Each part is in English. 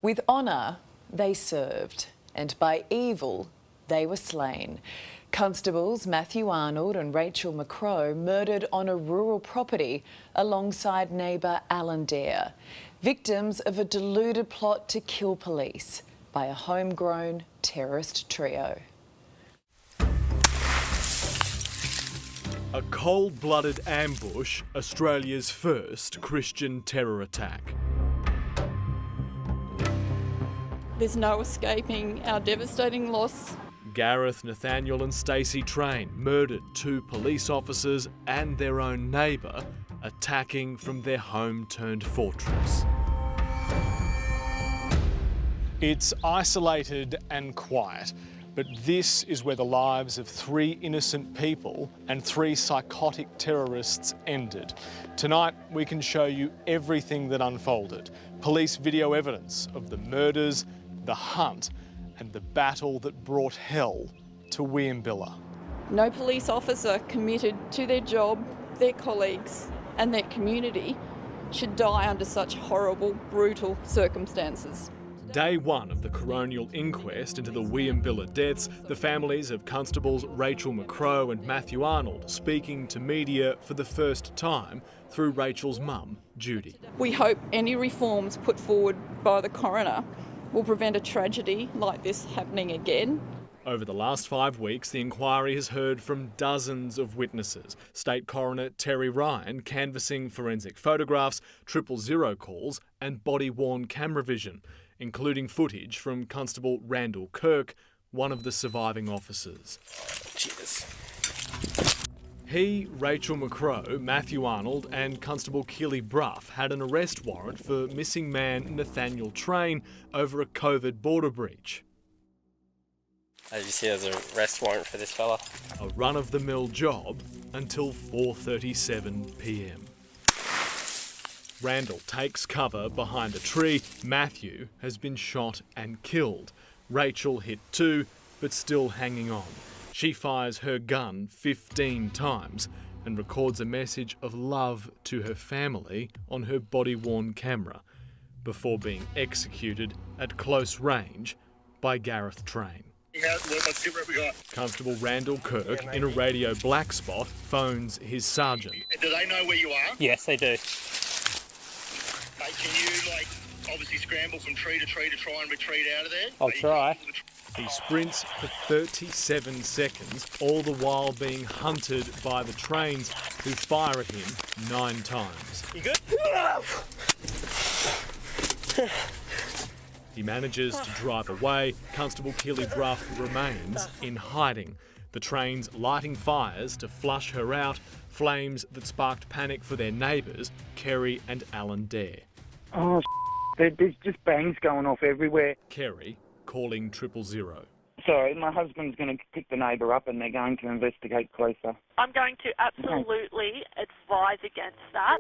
With honour, they served, and by evil, they were slain. Constables Matthew Arnold and Rachel McCrow murdered on a rural property alongside neighbour Alan Dare, victims of a deluded plot to kill police by a homegrown terrorist trio. A cold-blooded ambush, Australia's first Christian terror attack. There's no escaping our devastating loss. Gareth, Nathaniel and Stacey Train murdered 2 police officers and their own neighbour, attacking from their home-turned fortress. It's isolated and quiet, but this is where the lives of 3 innocent people and 3 psychotic terrorists ended. Tonight, we can show you everything that unfolded. Police video evidence of the murders, the hunt, and the battle that brought hell to Wieambilla. No police officer committed to their job, their colleagues and their community should die under such horrible, brutal circumstances. Day 1 of the Coronial inquest into the Wieambilla deaths, the families of Constables Rachel McCrow and Matthew Arnold speaking to media for the first time through Rachel's mum, Judy. We hope any reforms put forward by the coroner will prevent a tragedy like this happening again. Over the last 5 weeks, the inquiry has heard from dozens of witnesses. State Coroner Terry Ryan canvassing forensic photographs, 000 calls and body-worn camera vision, including footage from Constable Randall Kirk, one of the surviving officers. Cheers. He, Rachel McCrow, Matthew Arnold and Constable Keely Bruff had an arrest warrant for missing man Nathaniel Train over a COVID border breach. As you see, there's an arrest warrant for this fella. A run-of-the-mill job until 4:37 p.m. Randall takes cover behind a tree. Matthew has been shot and killed. Rachel hit too, but still hanging on. She fires her gun 15 times and records a message of love to her family on her body-worn camera before being executed at close range by Gareth Train. Constable Randall Kirk, in a radio black spot, phones his sergeant. Do they know where you are? Yes, they do. Mate, can you, obviously scramble from tree to tree to try and retreat out of there? I'll try. He sprints for 37 seconds, all the while being hunted by the trains who fire at him 9 times. You good? He manages to drive away. Constable Keely Bruff remains in hiding. The trains lighting fires to flush her out, flames that sparked panic for their neighbours, Kerry and Alan Dare. Oh, there's just bangs going off everywhere. Kerry calling 000. Sorry, my husband's going to pick the neighbour up and they're going to investigate closer. I'm going to absolutely advise against that.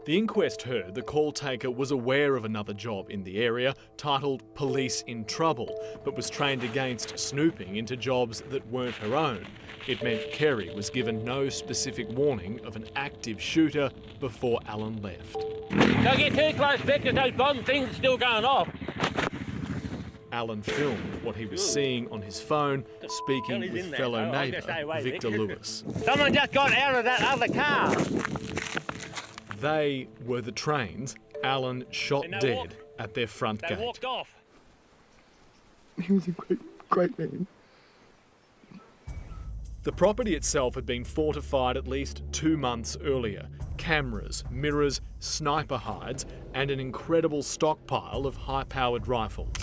The inquest heard the call taker was aware of another job in the area titled Police in Trouble, but was trained against snooping into jobs that weren't her own. It meant Kerry was given no specific warning of an active shooter before Alan left. Don't get too close, Vic, because those bomb things are still going off. Alan filmed what he was seeing on his phone, speaking with fellow neighbour Victor Lewis. Someone just got out of that other car. They were the trains Alan shot dead at their front gate. They walked off. He was a great man. The property itself had been fortified at least 2 months earlier. Cameras, mirrors, sniper hides, and an incredible stockpile of high-powered rifles.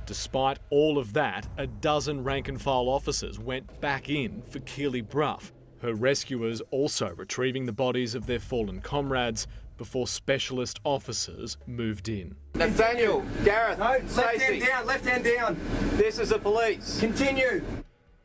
Despite all of that, a dozen rank-and-file officers went back in for Keely Bruff, her rescuers also retrieving the bodies of their fallen comrades before specialist officers moved in. Nathaniel, Gareth, no, Stacey. left hand down. This is the police. Continue.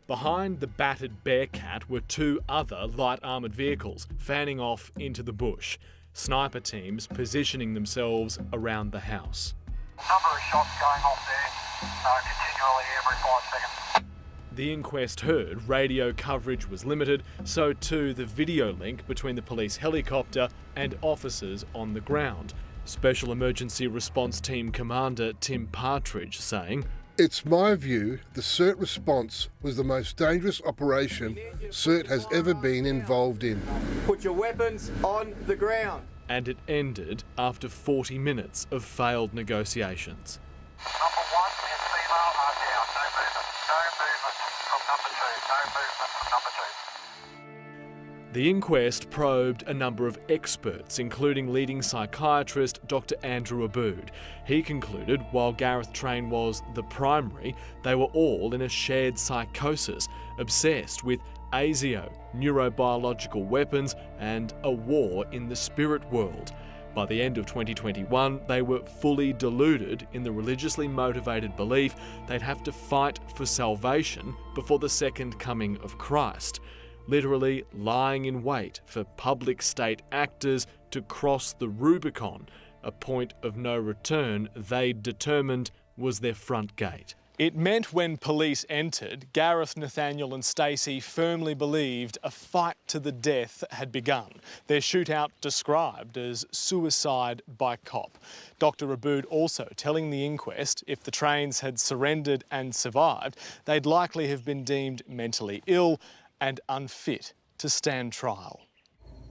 Behind the battered Bearcat were 2 other light armoured vehicles fanning off into the bush, sniper teams positioning themselves around the house. Number of shots going off there, continually every 5 seconds. The inquest heard radio coverage was limited, so too the video link between the police helicopter and officers on the ground. Special Emergency Response Team Commander Tim Partridge saying, "It's my view the CERT response was the most dangerous operation CERT has ever been involved in." Put your weapons on the ground. And it ended after 40 minutes of failed negotiations. Number 1 and female are down. No movement. No movement from number 2. No movement from number 2. The inquest probed a number of experts, including leading psychiatrist Dr. Andrew Abood. He concluded while Gareth Train was the primary, they were all in a shared psychosis, obsessed with ASIO, neurobiological weapons, and a war in the spirit world. By the end of 2021, they were fully deluded in the religiously motivated belief they'd have to fight for salvation before the second coming of Christ, literally lying in wait for public state actors to cross the Rubicon, a point of no return they determined was their front gate. It meant when police entered, Gareth, Nathaniel and Stacey firmly believed a fight to the death had begun. Their shootout described as suicide by cop. Dr. Abood also telling the inquest if the Trains had surrendered and survived, they'd likely have been deemed mentally ill and unfit to stand trial.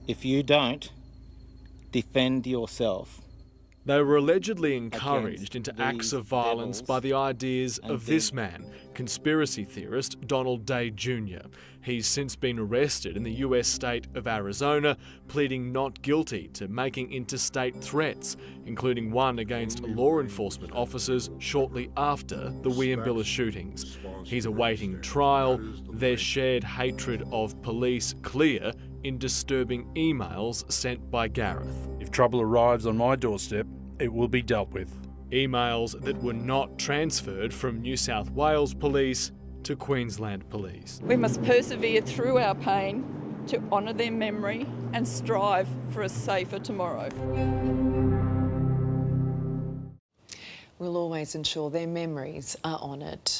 If you don't defend yourself, they were allegedly encouraged into acts of violence by the ideas of this man, conspiracy theorist Donald Day Jr. He's since been arrested in the US state of Arizona, pleading not guilty to making interstate threats, including one against law enforcement officers shortly after the Wieambilla shootings. He's awaiting trial, their shared hatred of police clear in disturbing emails sent by Gareth. If trouble arrives on my doorstep, it will be dealt with. Emails that were not transferred from New South Wales Police to Queensland Police. We must persevere through our pain to honour their memory and strive for a safer tomorrow. We'll always ensure their memories are honoured.